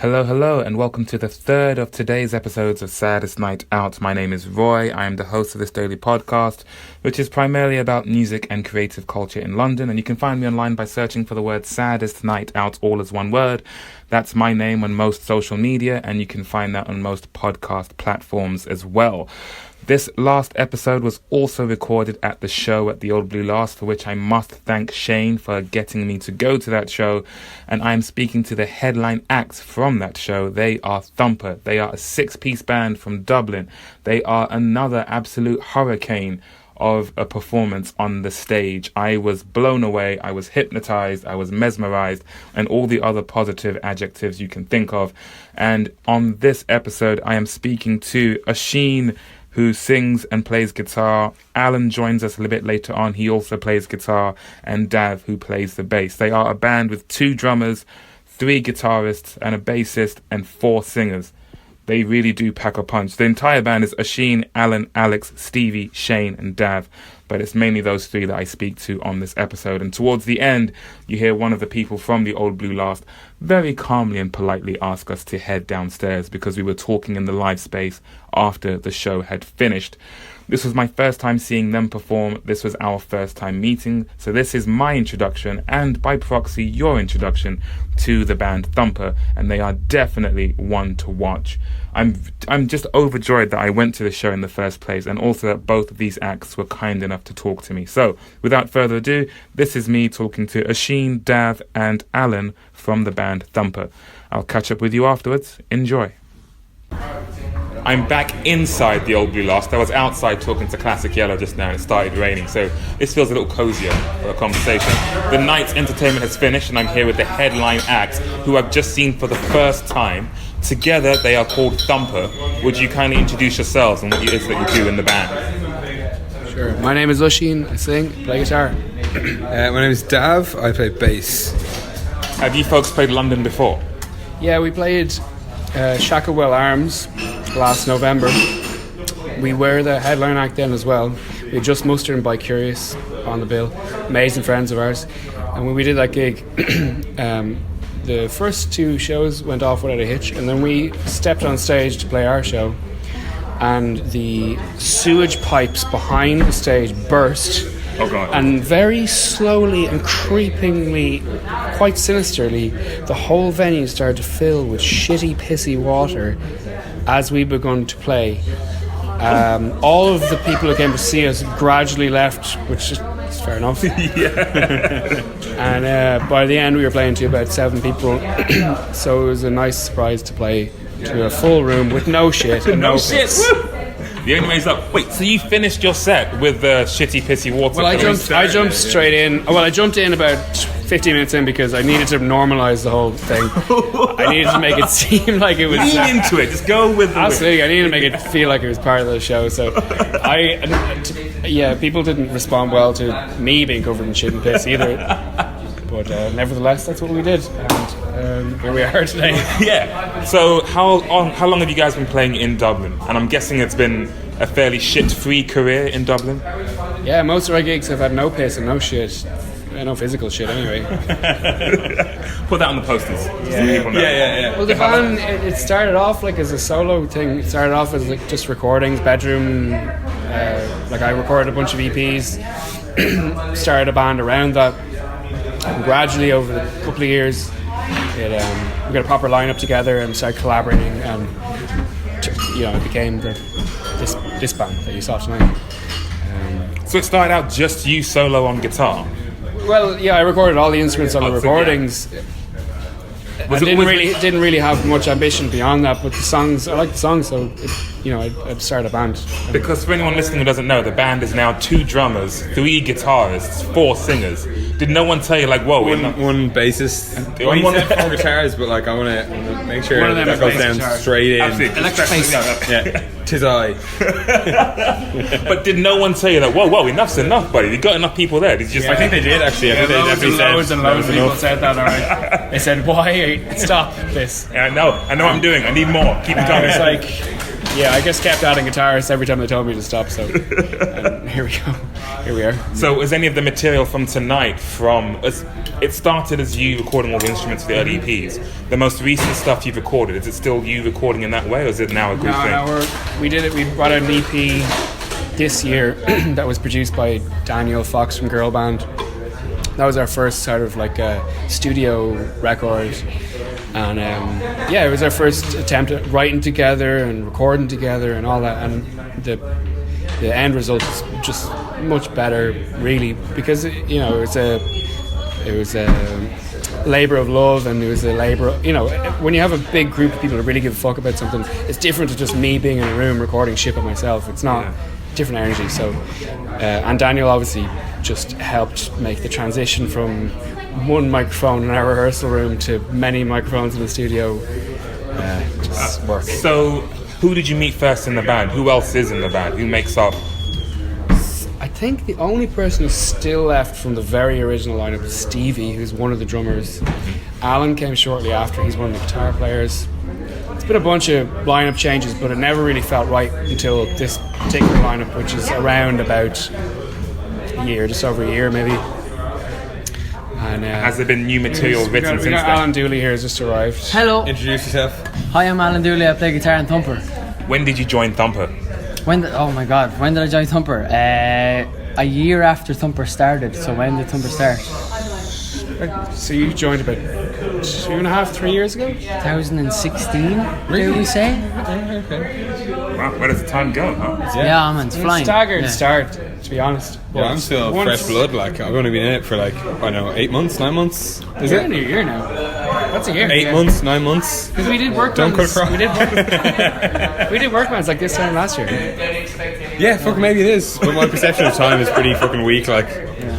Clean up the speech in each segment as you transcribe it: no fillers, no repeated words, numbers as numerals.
Hello, hello, and welcome to the third of today's episodes of Saddest Night Out. My name is Roy. I am the host of this daily podcast, which is primarily about music and creative culture in London. And you can find me online by searching for the word Saddest Night Out, all as one word. That's my name on most social media, and you can find that on most podcast platforms as well. This last episode was also recorded at the show at the Old Blue Last, for which I must thank Shane for getting me to go to that show. And I am speaking to the headline acts from that show. They are Thumper. They are a 6-piece band from Dublin. They are another absolute hurricane of a performance on the stage. I was blown away, I was hypnotized, I was mesmerized, and all the other positive adjectives you can think of. And on this episode, I am speaking to Oisín, who sings and plays guitar. Alan joins us a little bit later on. He also plays guitar. And Dav, who plays the bass. They are a band with 2 drummers, 3 guitarists, and a bassist, and 4 singers. They really do pack a punch. The entire band is Oisín, Alan, Alex, Stevie, Shane, and Dav. But it's mainly those 3 that I speak to on this episode. And towards the end, you hear one of the people from the Old Blue Last very calmly and politely ask us to head downstairs because we were talking in the live space after the show had finished. This was my first time seeing them perform. This was our first time meeting. So this is my introduction and by proxy your introduction to the band Thumper, and they are definitely one to watch. I'm just overjoyed that I went to the show in the first place, and also that both of these acts were kind enough to talk to me. So without further ado, this is me talking to Oisín, Dav and Alan from the band Thumper. I'll catch up with you afterwards. Enjoy. I'm back inside the Old Blue Last. I was outside talking to Classic Yellow just now and it started raining, so this feels a little cozier for a conversation. The night's entertainment has finished and I'm here with the headline acts, who I've just seen for the first time. Together they are called Thumper. Would you kindly introduce yourselves and what it is that you do in the band? Sure. My name is Oisín. I sing, play guitar. My name is Dav. I play bass. Have you folks played London before? Yeah, we played Shacklewell Arms last November. We were the headline act then as well. We just mustered and by Curious on the bill. Amazing friends of ours. And when we did that gig, the first 2 shows went off without a hitch, and then we stepped on stage to play our show, and the sewage pipes behind the stage burst. Oh God. And very slowly and creepingly, quite sinisterly, the whole venue started to fill with shitty, pissy water as we begun to play. All of the people who came to see us gradually left, which is fair enough. Yeah. And by the end, we were playing to about 7 people. So it was a nice surprise to play to a full room with no shit and no shit. The only way is up. Wait, so you finished your set with the shitty pissy water? Well, I jumped straight in. Well, I jumped in about 15 minutes in because I needed to normalise the whole thing. I needed to make it seem like it was... Lean into it, just go with the Absolutely, I needed to make it feel like it was part of the show. So, people didn't respond well to me being covered in shit and piss either. But nevertheless, that's what we did, and here we are today. Yeah. So how long have you guys been playing in Dublin? And I'm guessing it's been a fairly shit-free career in Dublin. Yeah, most of our gigs have had no piss and no shit. No physical shit, anyway. Put that on the posters. Yeah. Well, the band, it started off like as a solo thing. It started off as like just recordings, bedroom. Like I recorded a bunch of EPs. Started a band around that. And gradually, over a couple of years, we got a proper lineup together and started collaborating, and it became this band that you saw tonight. So it started out just you solo on guitar. Well, yeah, I recorded all the instruments on the recordings. I didn't really have much ambition beyond that, but the songs, I like the songs, so I'd start a band. Because for anyone listening who doesn't know, the band is now 2 drummers, 3 guitarists, 4 singers. Did no one tell you, like, whoa, one bassist? Well, he said 4 guitars, but like I want to make sure one of them that goes down guitar. straight in. Absolutely. Electric bass. Yeah, tis I. But did no one tell you that, whoa, enough's enough, buddy? You got enough people there? Did you just? I think they did actually. I think they definitely said loads and loads of people said that. All right, they said, "Why stop this?" Yeah, I know what I'm doing. I need more. Keep it going. It's like, Yeah, I just kept adding guitarists every time they told me to stop. So and here we go. Here we are. So, is any of the material from tonight it started as you recording all the instruments for the early EPs? The most recent stuff you've recorded, is it still you recording in that way, or is it now a group thing? No, we did it. We brought out an EP this year that was produced by Daniel Fox from Girl Band. That was our first sort of like a studio record. And it was our first attempt at writing together and recording together and all that. And the end result is just much better, really, because it was a labor of love, and it was a labor of, when you have a big group of people that really give a fuck about something, it's different to just me being in a room recording shit by myself. It's not different energy. So and Daniel obviously just helped make the transition from one microphone in our rehearsal room to many microphones in the studio just work. So who did you meet first in the band? Who else is in the band? Who makes up? I think the only person who's still left from the very original lineup is Stevie, who's one of the drummers. Alan came shortly after. He's one of the guitar players. It's been a bunch of lineup changes, but it never really felt right until this particular lineup, which is around about a year, just over a year maybe. And, has there been new material written since we got then? Alan Dooley here has just arrived. Hello. Introduce yourself. Hi, I'm Alan Dooley. I play guitar in Thumper. When did you join Thumper? When did I join Thumper? A year after Thumper started. So when did Thumper start? So you joined about 2.5, 3 years ago? 2016, dare we say? Wow, where does the time go, huh? Yeah, man, it's flying. Staggered start, to be honest. Yeah, I'm still fresh blood. Like, I've only been in it for 8 months, 9 months. Is You're it? in a year now. What's a year? 8 months, 9 months. Because we did work Don't bands. cut across. We did work bands like this time last year. Yeah, maybe it is. But my perception of time is pretty fucking weak. Like,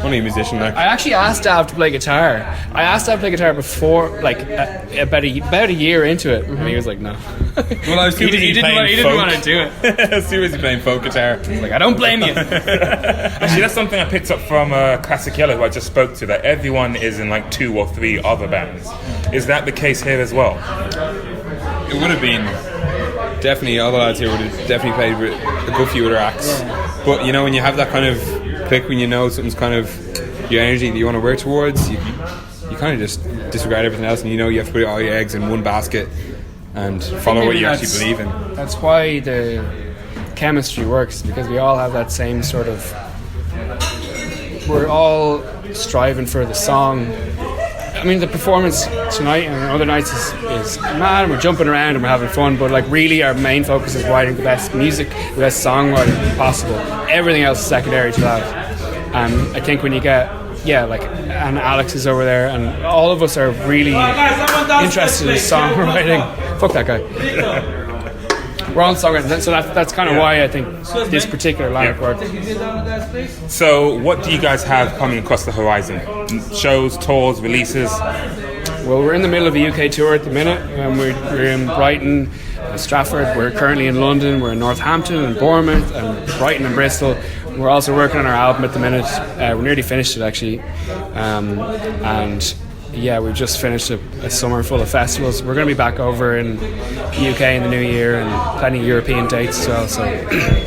only a musician. Like, I actually asked Dav to play guitar. I asked Dav to play guitar before, about a year into it, and he was like, no. well, I was too busy playing he didn't want to do it. I was too busy playing folk guitar. Like, I don't blame you. Actually, that's something I picked up from Classic Yellow, who I just spoke to, that everyone is in 2 or 3 other bands. Is that the case here as well? It would have been. Definitely, all the lads here would have definitely played with a good few other acts. But, when you have that kind of click, when you know something's kind of your energy that you want to work towards, you kind of just disregard everything else, and you have to put all your eggs in one basket and follow what you actually believe in. That's why the chemistry works, because we all have that same sort of... We're all striving for the song. I mean, the performance tonight and other nights is mad, and we're jumping around and we're having fun, but really our main focus is writing the best music, the best songwriting possible. Everything else is secondary to that. And I think when you get, and Alex is over there, and all of us are really interested in songwriting. Fuck that guy. We're all songwriters, so that's kind of why I think this particular lineup works. So, what do you guys have coming across the horizon? Shows, tours, releases? Well, we're in the middle of a UK tour at the minute, and we're in Brighton, Stratford. We're currently in London. We're in Northampton and Bournemouth and Brighton and Bristol. We're also working on our album at the minute. We're nearly finished it, actually, and. Yeah, we've just finished a summer full of festivals. We're going to be back over in the UK in the new year, and plenty of European dates as well, so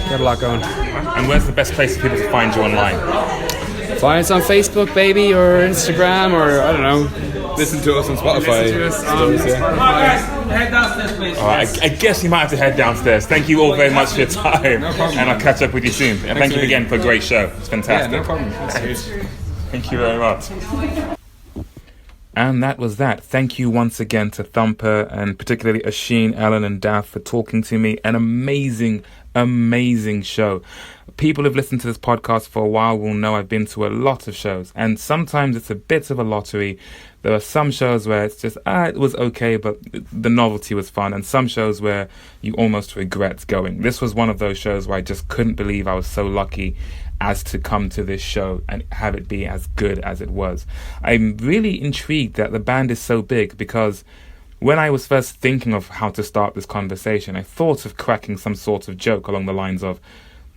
got a lot going. And where's the best place for people to find you online? Find us on Facebook, baby, or Instagram, or I don't know. Listen to us on Spotify. Listen to us on Spotify. Head downstairs, please. All right, I guess you might have to head downstairs. Thank you all very much for your time. No problem. And I'll catch up with you soon. And thank you again for a great show. It's fantastic. Yeah, no problem. Thank you very much. And that was that. Thank you once again to Thumper, and particularly Asheen, Ellen and Dav for talking to me. An amazing, amazing show. People who've listened to this podcast for a while will know I've been to a lot of shows, and sometimes it's a bit of a lottery. There are some shows where it's just, it was okay, but the novelty was fun, and some shows where you almost regret going. This was one of those shows where I just couldn't believe I was so lucky as to come to this show and have it be as good as it was. I'm really intrigued that the band is so big, because when I was first thinking of how to start this conversation, I thought of cracking some sort of joke along the lines of,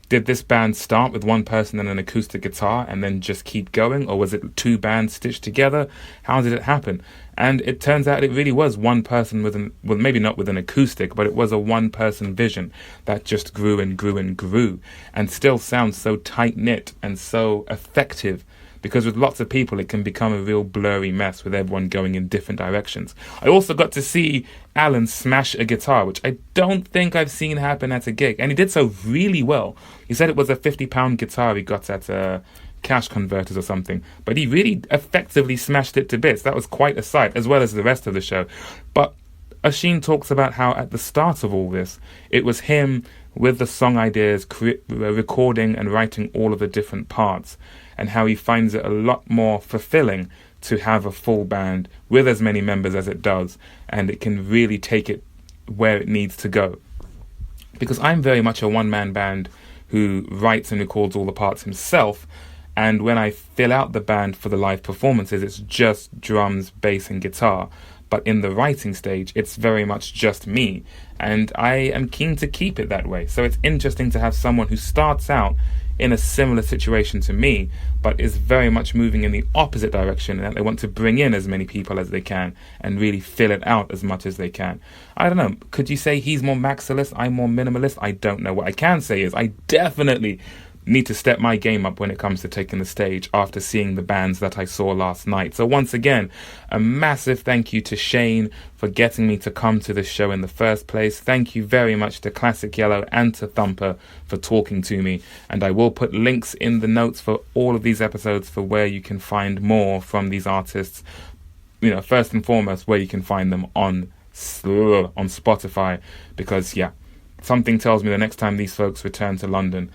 Did this band start with one person and an acoustic guitar and then just keep going? Or was it two bands stitched together? How did it happen? And it turns out it really was one person well, maybe not with an acoustic, but it was a one-person vision that just grew and grew and grew and still sounds so tight-knit and so effective. Because with lots of people, it can become a real blurry mess with everyone going in different directions. I also got to see Alan smash a guitar, which I don't think I've seen happen at a gig. And he did so really well. He said it was a £50 guitar he got at Cash Converters or something. But he really effectively smashed it to bits. That was quite a sight, as well as the rest of the show. But Oisin talks about how at the start of all this, it was him with the song ideas, recording and writing all of the different parts, and how he finds it a lot more fulfilling to have a full band with as many members as it does, and it can really take it where it needs to go. Because I'm very much a one-man band who writes and records all the parts himself, and when I fill out the band for the live performances, it's just drums, bass and guitar. But in the writing stage, it's very much just me, and I am keen to keep it that way. So it's interesting to have someone who starts out in a similar situation to me, but is very much moving in the opposite direction, and they want to bring in as many people as they can and really fill it out as much as they can. I don't know, could you say he's more maximalist, I'm more minimalist? I don't know. What I can say is I definitely need to step my game up when it comes to taking the stage after seeing the bands that I saw last night. So once again, a massive thank you to Shane for getting me to come to this show in the first place. Thank you very much to Classic Yellow and to Thumper for talking to me. And I will put links in the notes for all of these episodes for where you can find more from these artists. You know, first and foremost, where you can find them on Spotify. Because, yeah, something tells me the next time these folks return to London,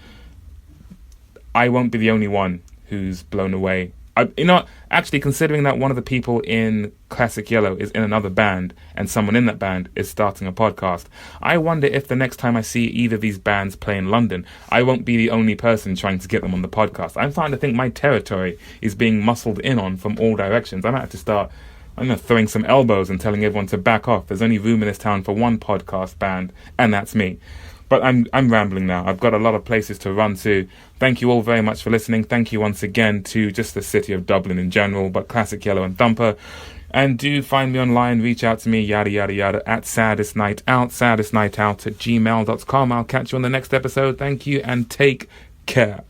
I won't be the only one who's blown away. Actually, considering that one of the people in Classic Yellow is in another band and someone in that band is starting a podcast, I wonder if the next time I see either of these bands play in London, I won't be the only person trying to get them on the podcast. I'm starting to think my territory is being muscled in on from all directions. I might have to start throwing some elbows and telling everyone to back off. There's only room in this town for one podcast band, and that's me. But I'm rambling now. I've got a lot of places to run to. Thank you all very much for listening. Thank you once again to just the city of Dublin in general, but Classic Yellow and Thumper. And do find me online, reach out to me, yada, yada, yada, at saddestnightout, saddestnightout@gmail.com. I'll catch you on the next episode. Thank you and take care.